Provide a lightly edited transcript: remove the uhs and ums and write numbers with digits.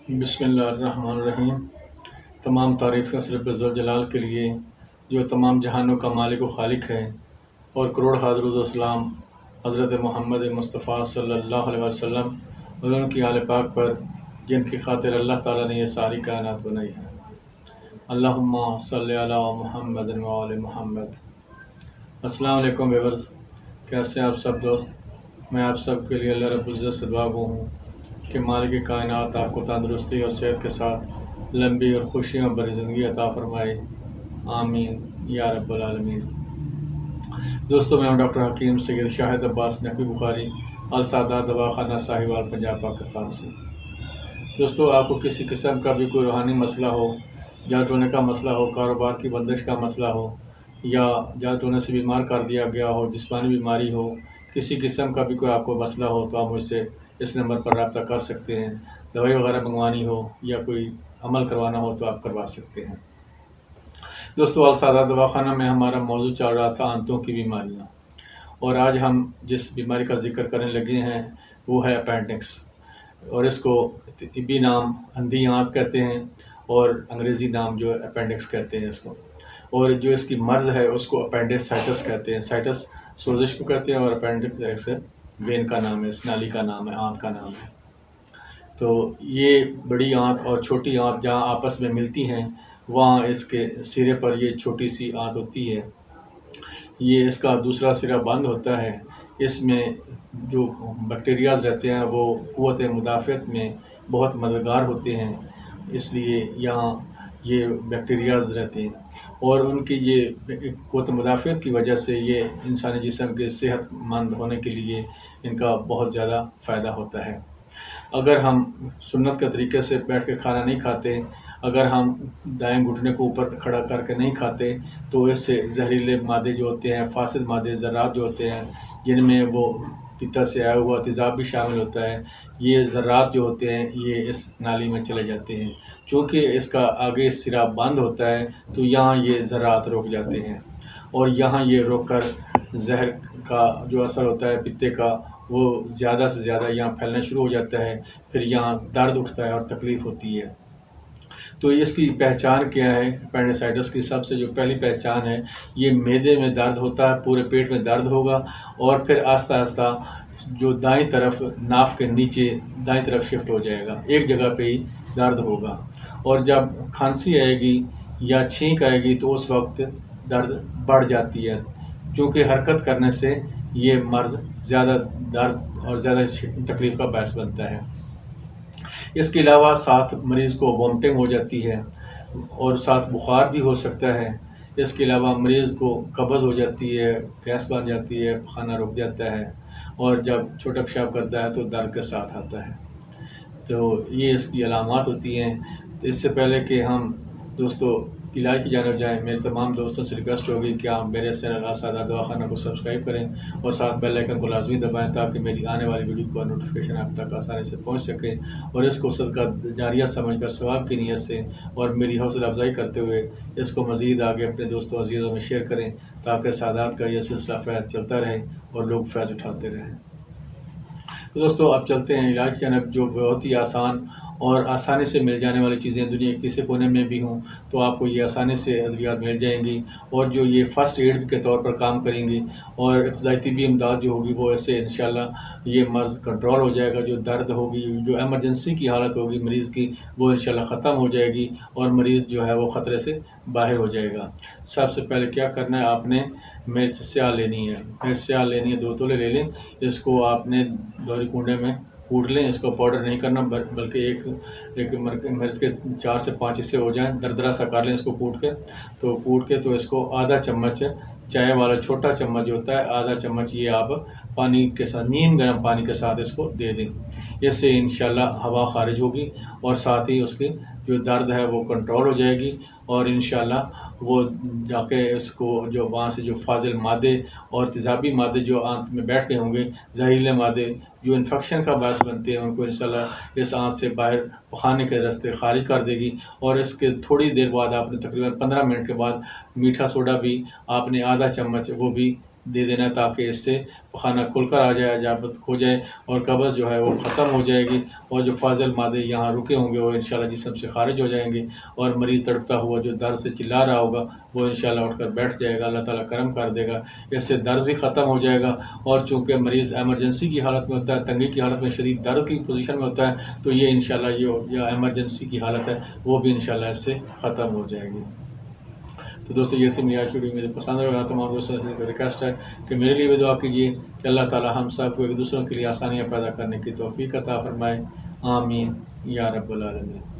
بسم اللہ الرحمن الرحیم۔ تمام تعریفیں اس رب ذوالجلال کے لیے جو تمام جہانوں کا مالک و خالق ہے، اور کروڑ درود و سلام حضرت محمد مصطفیٰ صلی اللہ علیہ وسلم اور ان کی آل پاک پر، جن کی خاطر اللہ تعالیٰ نے یہ ساری کائنات بنائی ہے۔ اللہم صلی علی محمد و آل محمد۔ السلام علیکم ویورز، کیسے آپ سب دوست؟ میں آپ سب کے لیے اللہ رب العزت سے دعا گو ہوں کہ مالک کائنات آپ کو تندرستی اور صحت کے ساتھ لمبی اور خوشیوں بھری زندگی عطا فرمائے، آمین یا رب العالمین۔ دوستو، میں ہوں ڈاکٹر حکیم سید شاہد عباس نقوی بخاری، السادات دواخانہ ساہیوال، پنجاب، پاکستان سے۔ دوستو، آپ کو کسی قسم کا بھی کوئی روحانی مسئلہ ہو، جادو ٹونے کا مسئلہ ہو، کاروبار کی بندش کا مسئلہ ہو، یا جادو ٹونے سے بیمار کر دیا گیا ہو، جسمانی بیماری ہو، کسی قسم کا بھی کوئی آپ کو مسئلہ ہو تو آپ مجھ سے اس نمبر پر رابطہ کر سکتے ہیں۔ دوائی وغیرہ منگوانی ہو یا کوئی عمل کروانا ہو تو آپ کروا سکتے ہیں۔ دوستو، السادات دواخانہ میں ہمارا موضوع چل رہا تھا آنتوں کی بیماریاں، اور آج ہم جس بیماری کا ذکر کرنے لگے ہیں وہ ہے اپینڈکس، اور اس کو طبی نام اندھی آنت کہتے ہیں اور انگریزی نام جو ہے اپینڈکس کہتے ہیں اس کو، اور جو اس کی مرض ہے اس کو اپینڈسائٹس کہتے ہیں۔ سائٹس سوزش کو کہتے ہیں اور اپینڈکس وین کا نام ہے، اس نالی کا نام ہے، آنت کا نام ہے۔ تو یہ بڑی آنت اور چھوٹی آنت جہاں آپس میں ملتی ہیں وہاں اس کے سرے پر یہ چھوٹی سی آنت ہوتی ہے، یہ اس کا دوسرا سرا بند ہوتا ہے۔ اس میں جو بیکٹیریاز رہتے ہیں وہ قوت مدافعت میں بہت مددگار ہوتے ہیں، اس لیے یہاں یہ بیکٹیریاز رہتے ہیں، اور ان کی یہ قوت مدافعت کی وجہ سے یہ انسانی جسم کے صحت مند ہونے کے لیے ان کا بہت زیادہ فائدہ ہوتا ہے۔ اگر ہم سنت کے طریقے سے بیٹھ کے کھانا نہیں کھاتے، اگر ہم دائیں گھٹنے کو اوپر کھڑا کر کے نہیں کھاتے تو اس سے زہریلے مادے جو ہوتے ہیں، فاسد مادے، ذرات جو ہوتے ہیں جن میں وہ پتا سے آیا ہوا تیزاب بھی شامل ہوتا ہے، یہ ذرات جو ہوتے ہیں یہ اس نالی میں چلے جاتے ہیں۔ چونکہ اس کا آگے سرا بند ہوتا ہے تو یہاں یہ ذرات رک جاتے ہیں، اور یہاں یہ رک کر زہر کا جو اثر ہوتا ہے پتے کا وہ زیادہ سے زیادہ یہاں پھیلنا شروع ہو جاتا ہے، پھر یہاں درد اٹھتا ہے اور تکلیف ہوتی ہے۔ تو اس کی پہچان کیا ہے؟ اپینڈسائٹس کی سب سے جو پہلی پہچان ہے، یہ معدے میں درد ہوتا ہے، پورے پیٹ میں درد ہوگا، اور پھر آہستہ آہستہ جو دائیں طرف ناف کے نیچے دائیں طرف شفٹ ہو جائے گا، ایک جگہ پہ ہی درد ہوگا، اور جب کھانسی آئے گی یا چھینک آئے گی تو اس وقت درد بڑھ جاتی ہے، چونکہ حرکت کرنے سے یہ مرض زیادہ درد اور زیادہ تکلیف کا باعث بنتا ہے۔ اس کے علاوہ ساتھ مریض کو وامٹنگ ہو جاتی ہے، اور ساتھ بخار بھی ہو سکتا ہے۔ اس کے علاوہ مریض کو قبض ہو جاتی ہے، گیس بن جاتی ہے، کھانا رک جاتا ہے، اور جب چھوٹا پیشاب کرتا ہے تو درد کے ساتھ آتا ہے۔ تو یہ اس کی علامات ہوتی ہیں۔ اس سے پہلے کہ ہم دوستو علاج کی جانب جائیں، میرے تمام دوستوں سے ریکویسٹ ہوگی کہ آپ میرے اس چینل السادات دواخانہ کو سبسکرائب کریں اور ساتھ بیل آئیکن کو لازمی دبائیں تاکہ میری آنے والی ویڈیو کا نوٹیفیکیشن آپ تک آسانی سے پہنچ سکے، اور اس کو صدقہ جاریہ سمجھ کر ثواب کی نیت سے اور میری حوصلہ افزائی کرتے ہوئے اس کو مزید آگے اپنے دوستوں عزیزوں میں شیئر کریں تاکہ سادات کا یہ سلسلہ فیض چلتا رہے اور لوگ فیض اٹھاتے رہیں۔ تو دوستو، اب چلتے ہیں علاج کی جانب، جو بہت ہی آسان اور آسانی سے مل جانے والی چیزیں، دنیا کے کسی کونے میں بھی ہوں تو آپ کو یہ آسانی سے ادویات مل جائیں گی، اور جو یہ فرسٹ ایڈ کے طور پر کام کریں گی، اور ابتدائی طبی امداد جو ہوگی وہ اس سے انشاءاللہ یہ مرض کنٹرول ہو جائے گا، جو درد ہوگی، جو ایمرجنسی کی حالت ہوگی مریض کی وہ انشاءاللہ ختم ہو جائے گی، اور مریض جو ہے وہ خطرے سے باہر ہو جائے گا۔ سب سے پہلے کیا کرنا ہے، آپ نے مرچ سیاہ لینی ہے، مرچ سیاہ لینی ہے، 2 تولے لے لیں۔ اس کو آپ نے دوہری کنڈے میں کوٹ لیں، اس کو پاؤڈر نہیں کرنا بلکہ ایک مرچ کے 4 سے 5 حصے ہو جائیں، دردرا سا کر لیں اس کو کوٹ کے تو اس کو آدھا چمچ چائے والا چھوٹا چمچ جو ہوتا ہے، آدھا چمچ یہ آپ پانی کے ساتھ، نیم گرم پانی کے ساتھ اس کو دے دیں۔ اس سے انشاءاللہ ہوا خارج ہوگی اور ساتھ ہی اس کی جو درد ہے وہ کنٹرول ہو جائے گی، اور انشاءاللہ وہ جا کے اس کو جو وہاں سے جو فاضل مادے اور تیزابی مادے جو آنت میں بیٹھ گئے ہوں گے، زہریلے مادے جو انفیکشن کا باعث بنتے ہیں، ان کو انشاءاللہ اس آنت سے باہر پخانے کے راستے خارج کر دے گی، اور اس کے تھوڑی دیر بعد آپ نے تقریباً 15 منٹ کے بعد میٹھا سوڈا بھی آپ نے آدھا چمچ وہ بھی دے دینا تاکہ اس سے خانہ کھل کر آ جائے، اجابت ہو جائے، اور قبض جو ہے وہ ختم ہو جائے گی، اور جو فاضل مادے یہاں رکے ہوں گے وہ انشاءاللہ جسم سے خارج ہو جائیں گے، اور مریض تڑپتا ہوا جو درد سے چلا رہا ہوگا وہ انشاءاللہ اٹھ کر بیٹھ جائے گا، اللہ تعالیٰ کرم کر دے گا، اس سے درد بھی ختم ہو جائے گا۔ اور چونکہ مریض ایمرجنسی کی حالت میں ہوتا ہے، تنگی کی حالت میں، شدید درد کی پوزیشن میں ہوتا ہے، تو یہ انشاءاللہ یہ ایمرجنسی کی حالت ہے وہ بھی انشاءاللہ اس سے ختم ہو جائے گی۔ تو دوستو یہ تھی میری آج کی ویڈیو، مجھے پسند ہے، تمام دوستوں سے ریکویسٹ ہے کہ میرے لیے بھی دعا کیجیے کہ اللہ تعالیٰ ہم سب کو ایک دوسروں کے لیے آسانیاں پیدا کرنے کی توفیق عطا فرمائے، آمین یا رب العالمین۔